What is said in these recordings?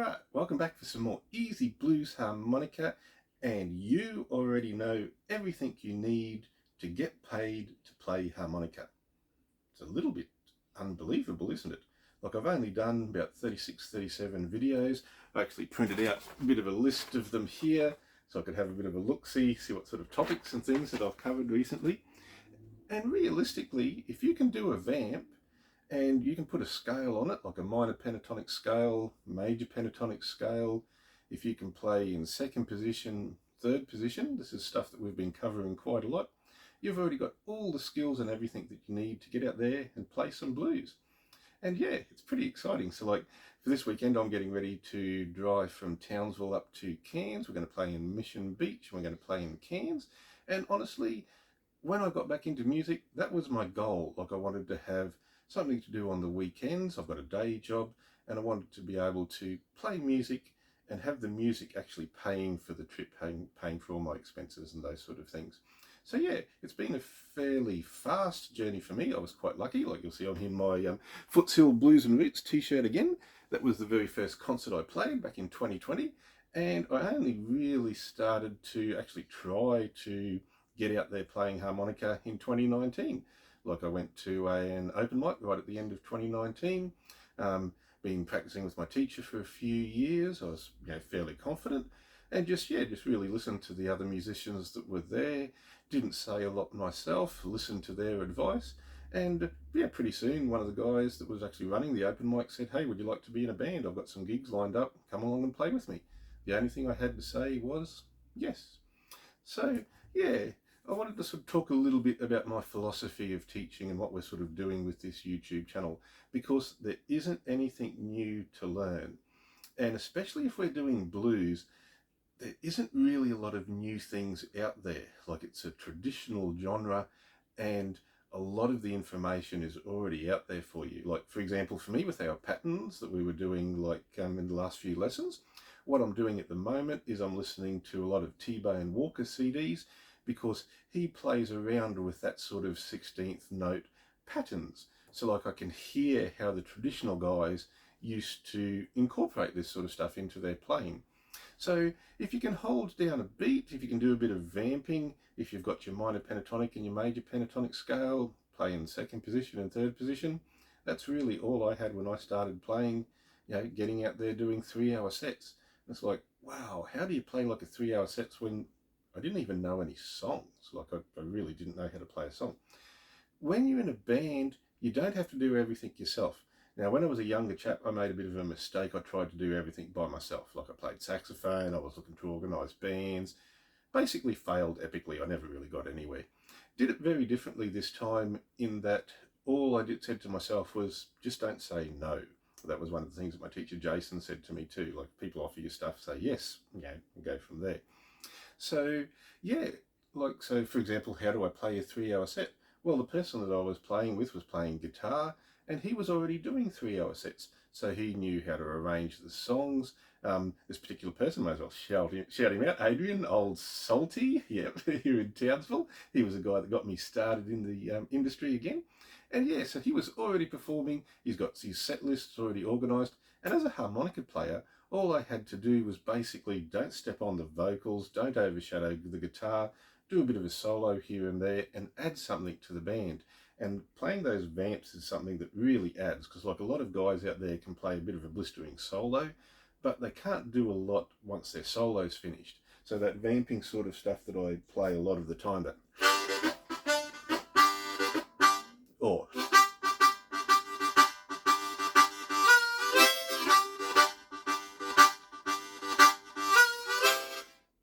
Alright, welcome back for some more easy blues harmonica, and you already know everything you need to get paid to play harmonica. It's a little bit unbelievable, isn't it? Like, I've only done about 36, 37 videos. I actually printed out a bit of a list of them here so I could have a bit of a look-see, see what sort of topics and things that I've covered recently. And realistically, if you can do a vamp, and you can put a scale on it, like a minor pentatonic scale, major pentatonic scale. If you can play in second position, third position, this is stuff that we've been covering quite a lot. You've already got all the skills and everything that you need to get out there and play some blues. And yeah, it's pretty exciting. So like for this weekend, I'm getting ready to drive from Townsville up to Cairns. We're going to play in Mission Beach, and we're going to play in Cairns. And honestly, when I got back into music, that was my goal. Like, I wanted to have something to do on the weekends. I've got a day job, and I wanted to be able to play music and have the music actually paying for the trip, paying for all my expenses and those sort of things. So yeah, it's been a fairly fast journey for me. I was quite lucky. Like, you'll see on here my Footshill Blues and Roots t-shirt again. That was the very first concert I played back in 2020, and I only really started to actually try to get out there playing harmonica in 2019. Like, I went to an open mic right at the end of 2019. Been practicing with my teacher for a few years. I was fairly confident, and just really listened to the other musicians that were there. Didn't say a lot myself, listened to their advice, and yeah, pretty soon one of the guys that was actually running the open mic said, "Hey, would you like to be in a band? I've got some gigs lined up. Come along and play with me." The only thing I had to say was yes. So yeah, I wanted to sort of talk a little bit about my philosophy of teaching and what we're sort of doing with this YouTube channel, because there isn't anything new to learn. And especially if we're doing blues, there isn't really a lot of new things out there. Like, it's a traditional genre, and a lot of the information is already out there for you. Like, for example, for me, with our patterns that we were doing in the last few lessons, what I'm doing at the moment is I'm listening to a lot of T-Bone Walker CDs, because he plays around with that sort of 16th note patterns. So like, I can hear how the traditional guys used to incorporate this sort of stuff into their playing. So if you can hold down a beat, if you can do a bit of vamping, if you've got your minor pentatonic and your major pentatonic scale, play in second position and third position, that's really all I had when I started playing, getting out there doing 3-hour sets. It's like, wow, how do you play like a 3-hour set when I didn't even know any songs? Like, I really didn't know how to play a song. When you're in a band, you don't have to do everything yourself. Now, when I was a younger chap, I made a bit of a mistake. I tried to do everything by myself. Like, I played saxophone, I was looking to organise bands. Basically failed epically. I never really got anywhere. Did it very differently this time, in that all I said to myself was, just don't say no. That was one of the things that my teacher Jason said to me too. Like, people offer you stuff, say yes, and go from there. So yeah, so for example, how do I play a 3-hour set? Well, the person that I was playing with was playing guitar, and he was already doing 3-hour sets, so he knew how to arrange the songs. This particular person, might as well shout him out, Adrian, old salty, yeah, here in Townsville. He was a guy that got me started in the industry again. And yeah, so he was already performing, he's got his set lists already organised, and as a harmonica player, all I had to do was basically don't step on the vocals, don't overshadow the guitar, do a bit of a solo here and there, and add something to the band. And playing those vamps is something that really adds, because like, a lot of guys out there can play a bit of a blistering solo, but they can't do a lot once their solo's finished. So that vamping sort of stuff that I play a lot of the time, that or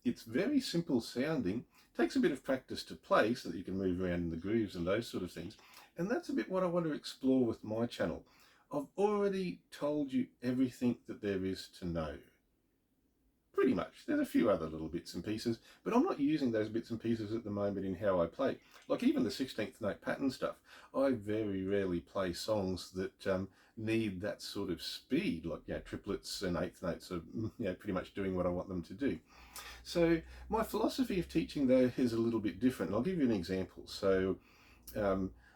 it's very simple sounding, takes a bit of practice to play so that you can move around in the grooves and those sort of things. And that's a bit what I want to explore with my channel. I've already told you everything that there is to know. Pretty much. There's a few other little bits and pieces, but I'm not using those bits and pieces at the moment in how I play. Like, even the 16th note pattern stuff, I very rarely play songs that need that sort of speed. Like, triplets and eighth notes are pretty much doing what I want them to do. So my philosophy of teaching, though, is a little bit different. I'll give you an example. So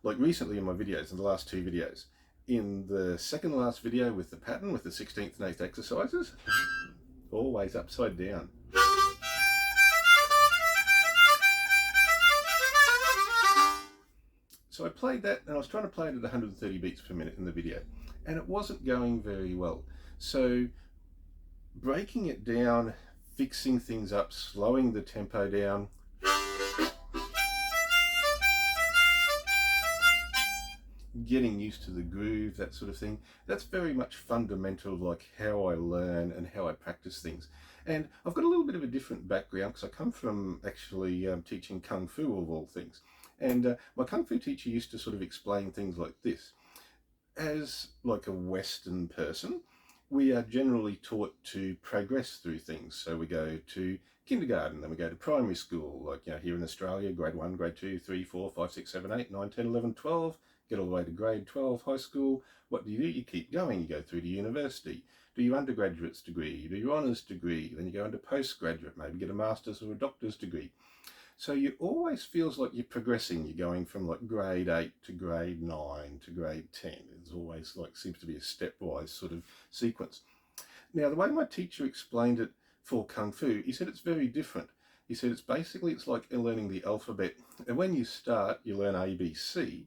like, recently in my videos, in the last 2 videos, in the second last video with the pattern with the 16th note exercises, always upside down. So I played that, and I was trying to play it at 130 beats per minute in the video, and it wasn't going very well. So breaking it down, fixing things up, slowing the tempo down, getting used to the groove, that sort of thing, that's very much fundamental, like how I learn and how I practice things. And I've got a little bit of a different background because I come from actually teaching Kung Fu of all things. And my Kung Fu teacher used to sort of explain things like this. As like a Western person, we are generally taught to progress through things. So we go to kindergarten, then we go to primary school, like here in Australia, grade 1, grade 2, 3, 4, 5, 6, 7, 8, 9, 10, 11, 12, get all the way to grade 12, high school. What do? You keep going, you go through to university, do your undergraduate's degree, you do your honours degree, then you go into postgraduate, maybe get a master's or a doctor's degree. So you always feels like you're progressing. You're going from like grade 8 to grade 9 to grade 10. It's always like seems to be a stepwise sort of sequence. Now, the way my teacher explained it for Kung Fu, he said it's very different. He said it's like learning the alphabet. And when you start, you learn ABC.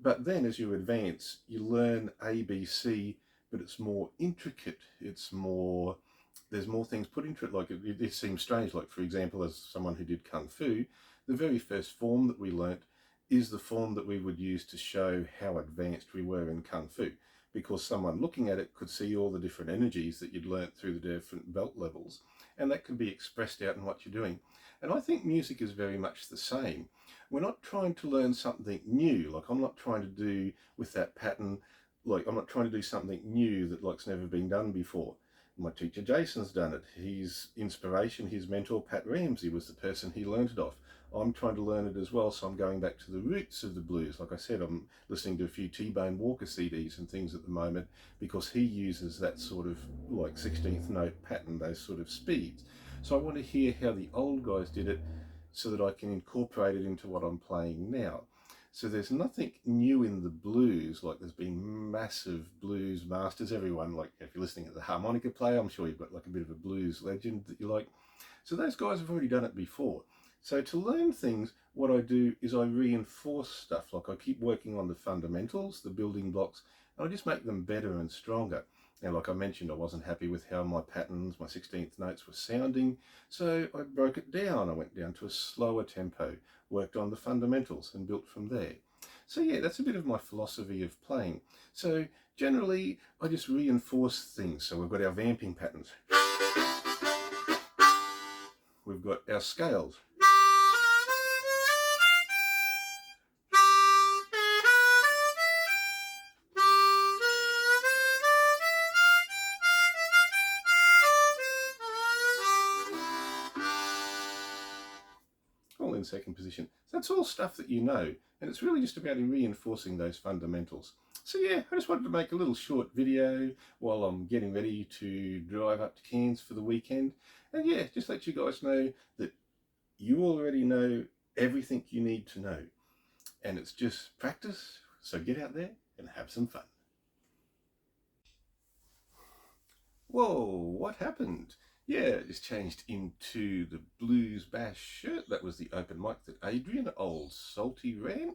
But then as you advance, you learn ABC, but it's more intricate. There's more things put into it. Like it seems strange. Like, for example, as someone who did Kung Fu, the very first form that we learnt is the form that we would use to show how advanced we were in Kung Fu, because someone looking at it could see all the different energies that you'd learnt through the different belt levels, and that could be expressed out in what you're doing. And I think music is very much the same. We're not trying to learn something new. Like, I'm not trying to do with that pattern, like I'm not trying to do something new that like's never been done before. My teacher Jason's done it. His inspiration, his mentor Pat Ramsey was the person he learnt it off. I'm trying to learn it as well, so I'm going back to the roots of the blues. Like I said, I'm listening to a few T-Bone Walker CDs and things at the moment because he uses that sort of like 16th note pattern, those sort of speeds. So I want to hear how the old guys did it so that I can incorporate it into what I'm playing now. So there's nothing new in the blues. Like, there's been massive blues masters. Everyone, like if you're listening at the harmonica player, I'm sure you've got like a bit of a blues legend that you like. So those guys have already done it before. So to learn things, what I do is I reinforce stuff. Like, I keep working on the fundamentals, the building blocks, and I just make them better and stronger. Now, like I mentioned, I wasn't happy with how my patterns, my 16th notes were sounding, so I broke it down. I went down to a slower tempo, worked on the fundamentals and built from there. So yeah, that's a bit of my philosophy of playing. So generally, I just reinforce things. So we've got our vamping patterns. We've got our scales. All in second position. So that's all stuff that you know, and it's really just about reinforcing those fundamentals. So yeah, I just wanted to make a little short video while I'm getting ready to drive up to Cairns for the weekend. And yeah, just let you guys know that you already know everything you need to know. And it's just practice, so get out there and have some fun. Whoa, what happened? Yeah, it just changed into the Blues Bash shirt. That was the open mic that Adrian, old salty, ran.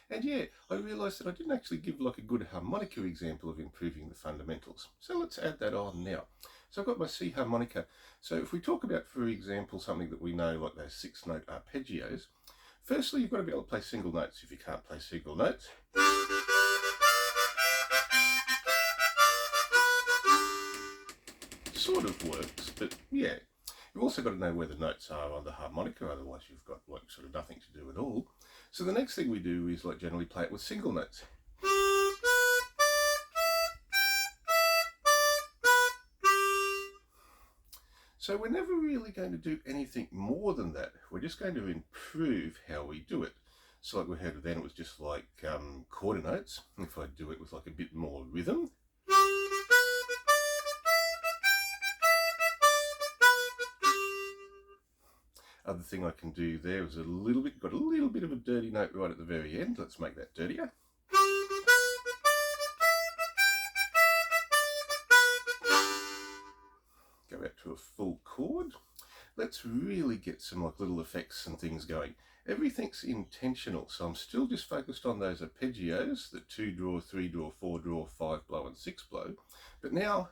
And yeah, I realised that I didn't actually give like a good harmonica example of improving the fundamentals. So let's add that on now. So I've got my C harmonica. So if we talk about, for example, something that we know, like those 6-note arpeggios, firstly, you've got to be able to play single notes. If you can't play single notes, sort of works, but yeah. You've also got to know where the notes are on the harmonica, otherwise you've got like sort of nothing to do at all. So the next thing we do is like generally play it with single notes. So we're never really going to do anything more than that. We're just going to improve how we do it. So like we heard then, it was just like quarter notes. If I do it with like a bit more rhythm. Other thing I can do there is got a little bit of a dirty note right at the very end. Let's make that dirtier. go out to a full chord. Let's really get some like little effects and things going. Everything's intentional, so I'm still just focused on those arpeggios, the 2 draw, 3 draw, 4 draw, 5 blow and 6 blow. But now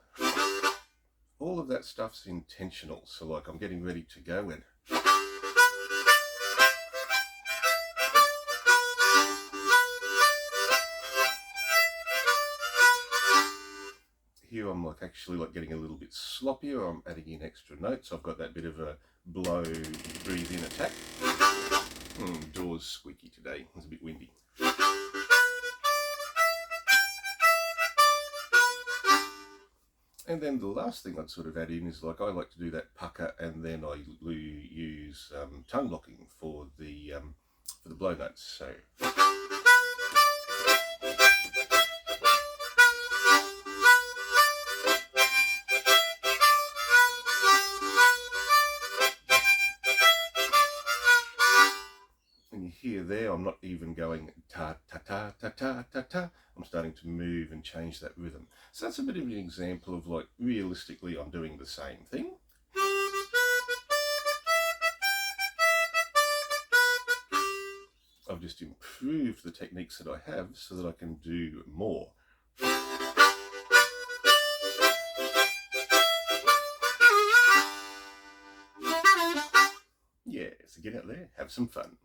all of that stuff's intentional, so like I'm getting ready to go in. Here I'm like actually like getting a little bit sloppier. I'm adding in extra notes. I've got that bit of a blow, breathe in attack. Door's squeaky today. It's a bit windy. And then the last thing I'd sort of add in is like I like to do that pucker, and then I use tongue blocking for the blow notes. So. And you hear there, I'm not even going ta ta ta ta ta ta ta. I'm starting to move and change that rhythm. So that's a bit of an example of like realistically I'm doing the same thing. I've just improved the techniques that I have so that I can do more. Yeah, so get out there, have some fun.